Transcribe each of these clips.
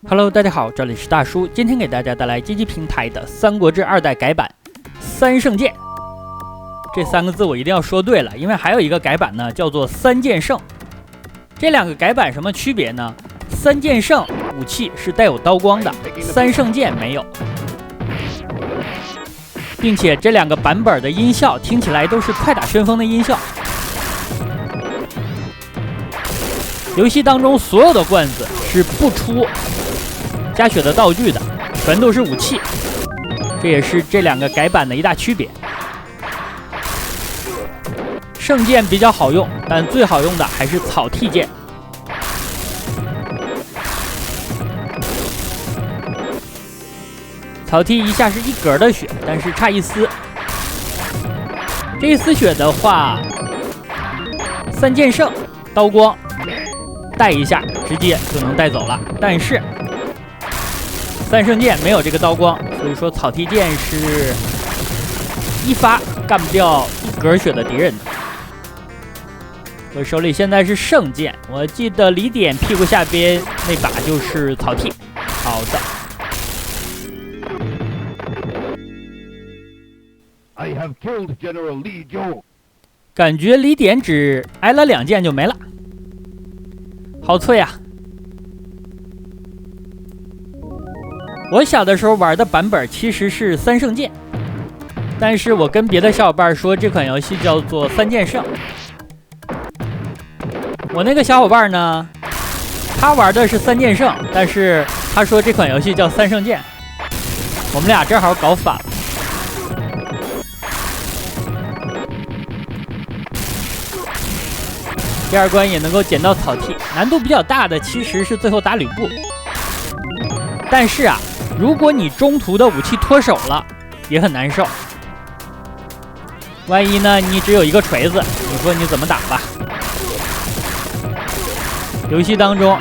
Hello， 大家好，这里是大叔，今天给大家带来街机平台的《三国志2代》改版三圣剑。这三个字我一定要说对了，因为还有一个改版呢，叫做三剑圣。这两个改版什么区别呢？三剑圣武器是带有刀光的，三圣剑没有，并且这两个版本的音效听起来都是快打旋风的音效。游戏当中所有的罐子是不出加血的道具的，全都是武器，这也是这两个改版的一大区别。圣剑比较好用，但最好用的还是草剃剑。草剃一下是1格的血，但是差1丝。这一丝血的话，三剑圣刀光带一下直接就能带走了，但是三圣剑没有这个刀光，所以说草剃剑是一发干不掉1格血的敌人的。我手里现在是圣剑，我记得李典屁股下边那把就是草剃。好的。I have killed General Li Jiu。感觉李典只挨了2剑就没了，好脆呀！我小的时候玩的版本其实是三圣剑，但是我跟别的小伙伴说这款游戏叫做三剑圣。我那个小伙伴呢，他玩的是三剑圣，但是他说这款游戏叫三圣剑，我们俩正好搞反了。第二关也能够捡到草剃，难度比较大的其实是最后打吕布。但是啊，如果你中途的武器脱手了，也很难受。万一呢，你只有一个锤子，你说你怎么打吧？游戏当中，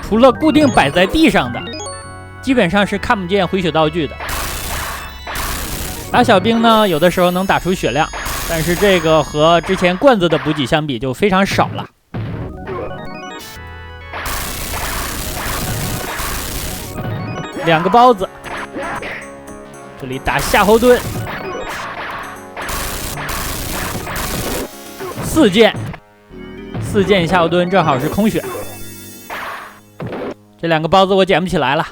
除了固定摆在地上的，基本上是看不见回血道具的。打小兵呢，有的时候能打出血量。但是这个和之前罐子的补给相比就非常少了。2个包子，这里打夏侯惇，4剑夏侯惇正好是空血。这2个包子我捡不起来了，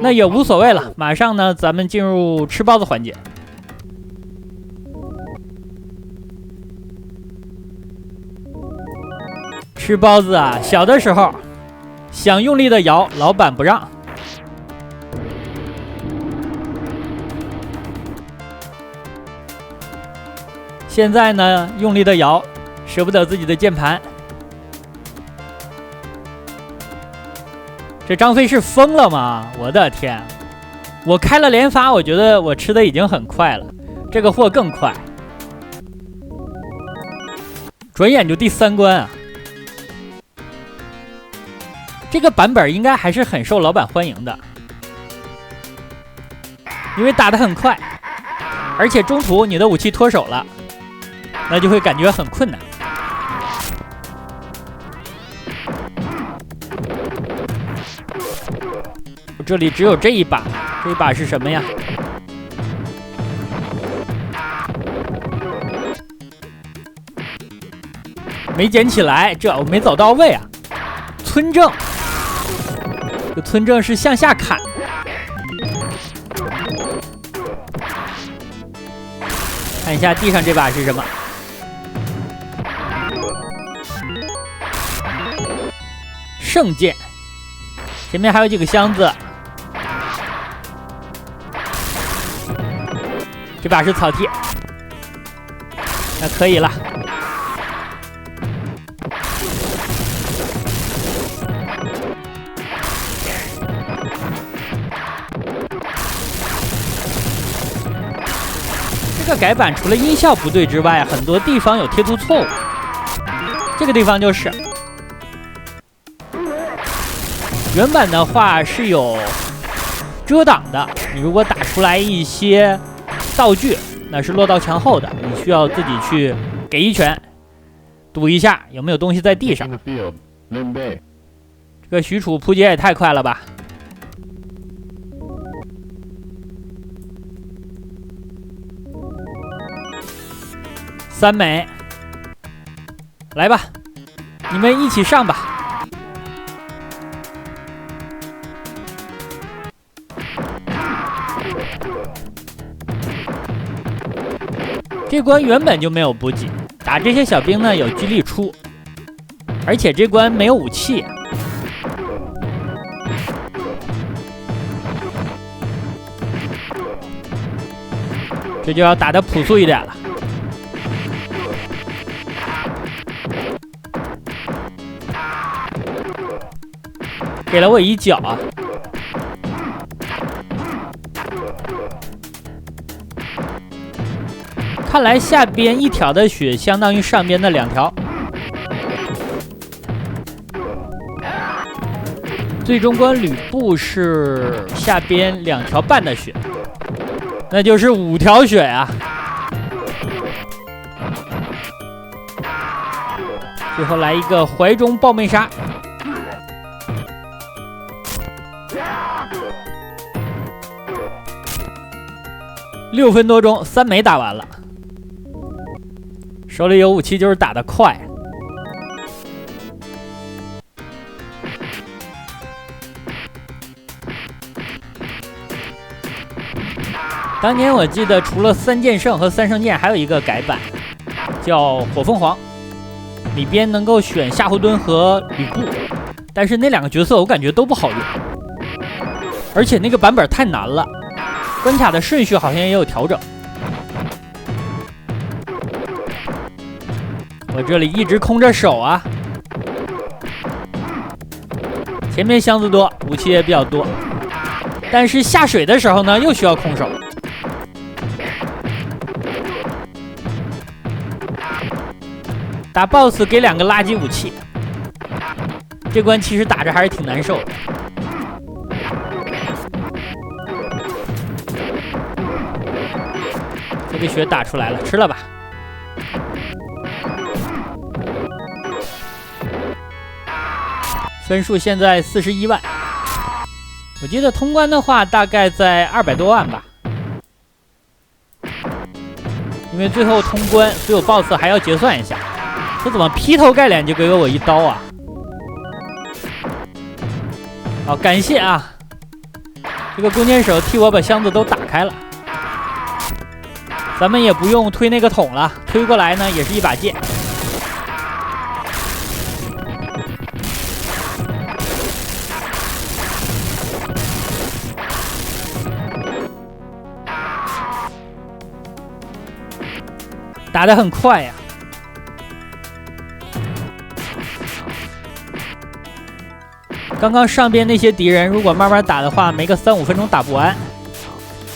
那也无所谓了。马上呢，咱们进入吃包子环节。吃包子啊，小的时候想用力的摇，老板不让。现在呢，用力的摇，舍不得自己的键盘。这张飞是疯了吗？我的天！我开了连发，我觉得我吃的已经很快了，这个货更快，转眼就第3关啊！这个版本应该还是很受老板欢迎的，因为打得很快，而且中途你的武器脱手了，那就会感觉很困难。我这里只有这一把，这一把是什么呀？没捡起来，这我没走到位啊！村正。这村正是向下砍，看一下地上这把是什么？圣剑，前面还有几个箱子。这把是草剃，那可以了。这个改版除了音效不对之外，很多地方有贴图错误。这个地方就是原版的话是有遮挡的，你如果打出来一些道具，那是落到墙后的，你需要自己去给一拳，赌一下有没有东西在地上。这个许褚扑街也太快了吧！三美，来吧，你们一起上吧。这关原本就没有补给，打这些小兵呢有居力出，而且这关没有武器。这就要打得朴素一点了。给了我一脚啊！看来下边一条的血相当于上边的2条。最终关吕布是下边2条半的血，那就是5条血啊！最后来一个怀中抱妹杀。6分多钟，3枚打完了，手里有武器就是打得快。当年我记得除了3剑圣和3圣剑，还有一个改版叫火凤凰，里边能够选夏侯惇和吕布，但是那2个角色我感觉都不好用，而且那个版本太难了。关卡的顺序好像也有调整。我这里一直空着手啊，前面箱子多，武器也比较多，但是下水的时候呢，又需要空手。打 BOSS 给2个垃圾武器，这关其实打着还是挺难受的。这个血打出来了，吃了吧。分数现在41万，我记得通关的话大概在200多万吧。因为最后通关所有 BOSS 还要结算一下，这怎么劈头盖脸就给我一刀啊？好，感谢啊，这个弓箭手替我把箱子都打开了。咱们也不用推那个桶了，推过来呢也是一把剑。打得很快呀！刚刚上边那些敌人，如果慢慢打的话，没个3-5分钟打不完。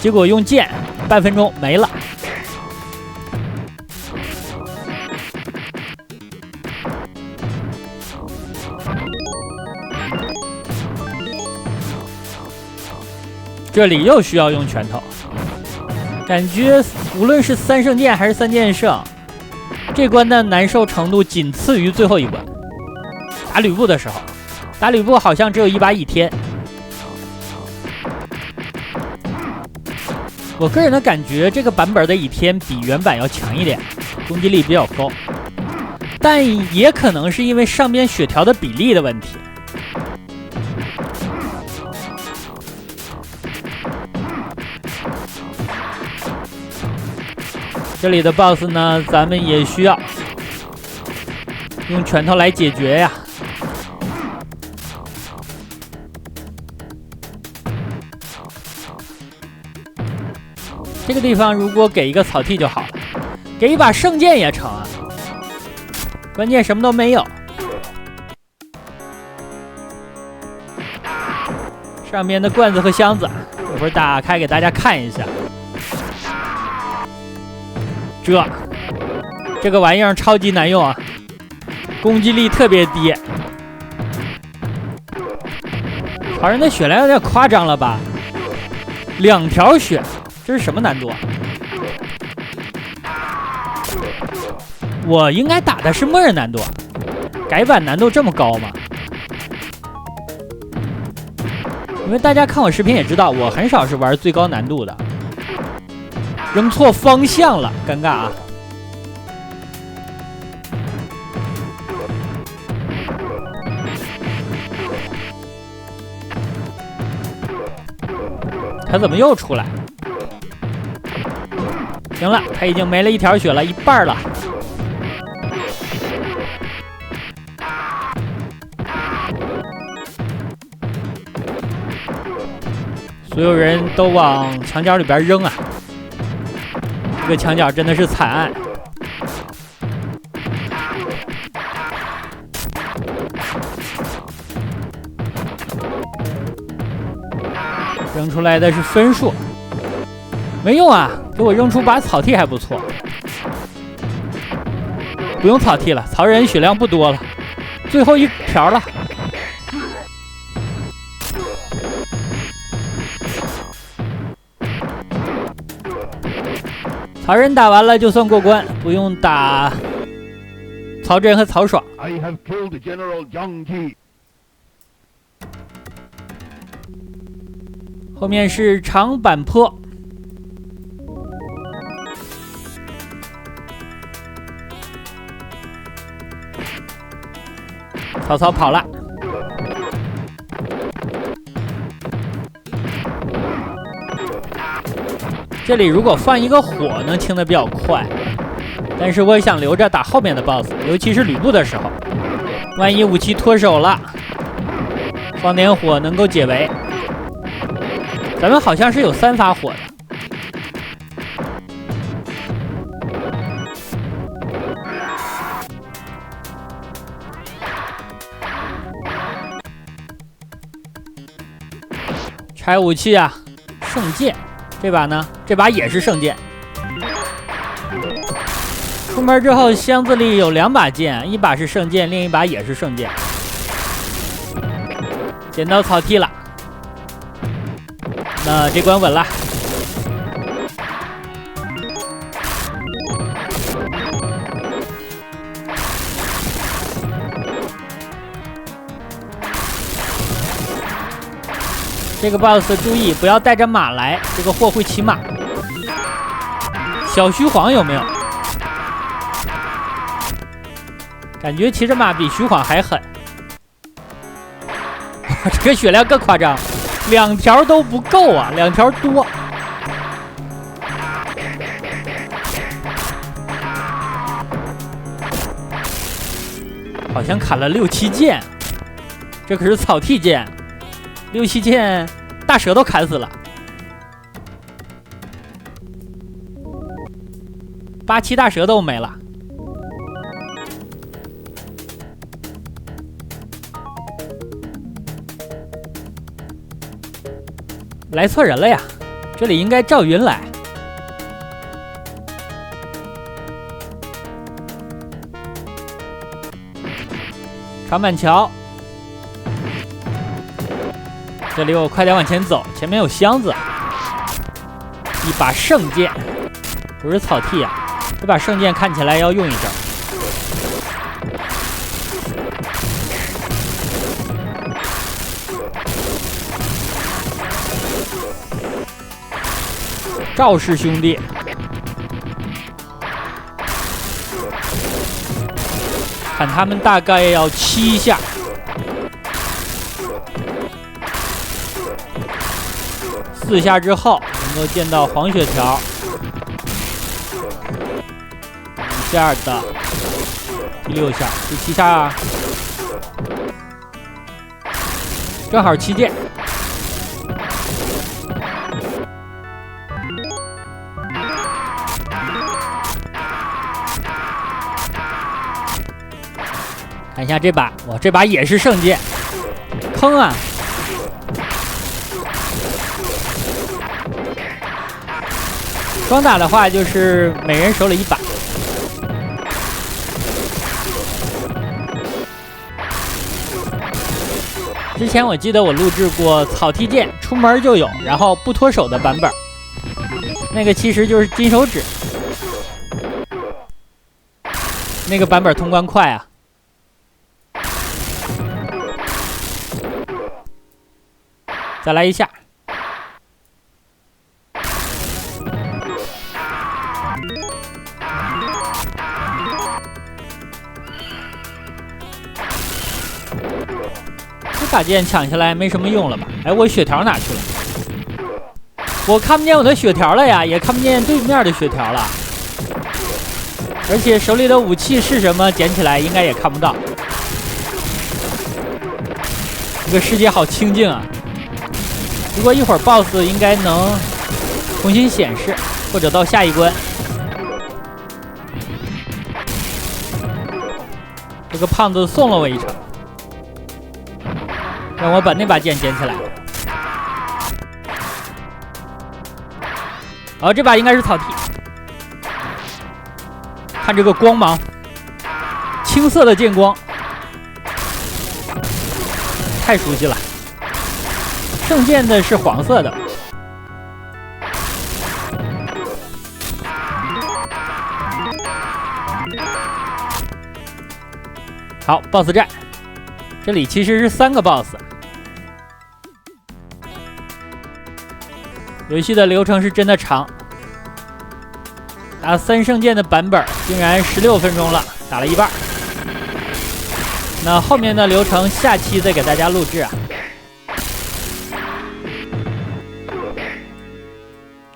结果用剑，半分钟没了。这里又需要用拳头，感觉无论是3圣剑还是3剑圣，这关的难受程度仅次于最后一关。打吕布的时候，打吕布好像只有一把倚天。我个人的感觉，这个版本的倚天比原版要强一点，攻击力比较高，但也可能是因为上边血条的比例的问题。这里的 BOSS 呢，咱们也需要用拳头来解决呀。这个地方如果给一个草剃就好了，给一把圣剑也成啊。关键什么都没有。上面的罐子和箱子，一会儿打开给大家看一下。这个玩意儿超级难用啊，攻击力特别低。好人的血量有点夸张了吧？2条血，这是什么难度啊？我应该打的是默认难度啊，改版难度这么高吗？因为大家看我视频也知道，我很少是玩最高难度的。扔错方向了，尴尬啊！他怎么又出来？行了，他已经没了一条血了，一半了。所有人都往墙角里边扔啊！这个墙角真的是惨案。扔出来的是分数，没用啊！给我扔出把草剃还不错。不用草剃了，曹人血量不多了，最后一条了。曹人打完了就算过关，不用打曹真和曹爽。I have killed General Yang Ji. 后面是长坂坡，曹操跑了。这里如果放一个火能清的比较快，但是我也想留着打后面的 BOSS， 尤其是吕布的时候，万一武器脱手了，放点火能够解围。咱们好像是有3发火的。拆武器啊，圣剑，这把呢？这把也是圣剑。出门之后，箱子里有2把剑，一把是圣剑，另一把也是圣剑。捡到草剃了。那这关稳了。这个 BOSS 注意不要带着马来，这个货会骑马。小徐晃有没有？感觉骑着马比徐晃还狠。这个血量更夸张。2条都不够啊，2条多。好像砍了6、7剑，这可是草剃剑，6、7剑大蛇都砍死了，8、7大蛇都没了。来错人了呀，这里应该赵云来。长板桥，这里我快点往前走，前面有箱子。一把圣剑，不是草剃啊，这把圣剑看起来要用一阵。赵氏兄弟，看他们大概要7下。4下之后能够见到黄血条，5下的第6下，第7下，正好7剑。看一下这把，哇，这把也是圣剑，坑啊！双打的话就是每人手里1把。之前我记得我录制过草剃剑出门就有，然后不脱手的版本，那个其实就是金手指，那个版本通关快啊。再来一下。这把剑抢下来没什么用了吧？哎，我血条哪去了？我看不见我的血条了呀，也看不见对面的血条了。而且手里的武器是什么，捡起来应该也看不到。这个世界好清静啊！不过一会儿 BOSS 应该能重新显示，或者到下一关。这个胖子送了我一程，让我把那把剑捡起来。哦，这把应该是草剃。看这个光芒，青色的剑光，太熟悉了。圣剑的是黄色的。好 ，BOSS 战，这里其实是3个 BOSS。游戏的流程是真的长，打3圣剑的版本竟然16分钟了，打了一半。那后面的流程下期再给大家录制啊。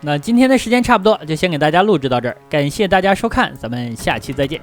那今天的时间差不多，就先给大家录制到这儿，感谢大家收看，咱们下期再见。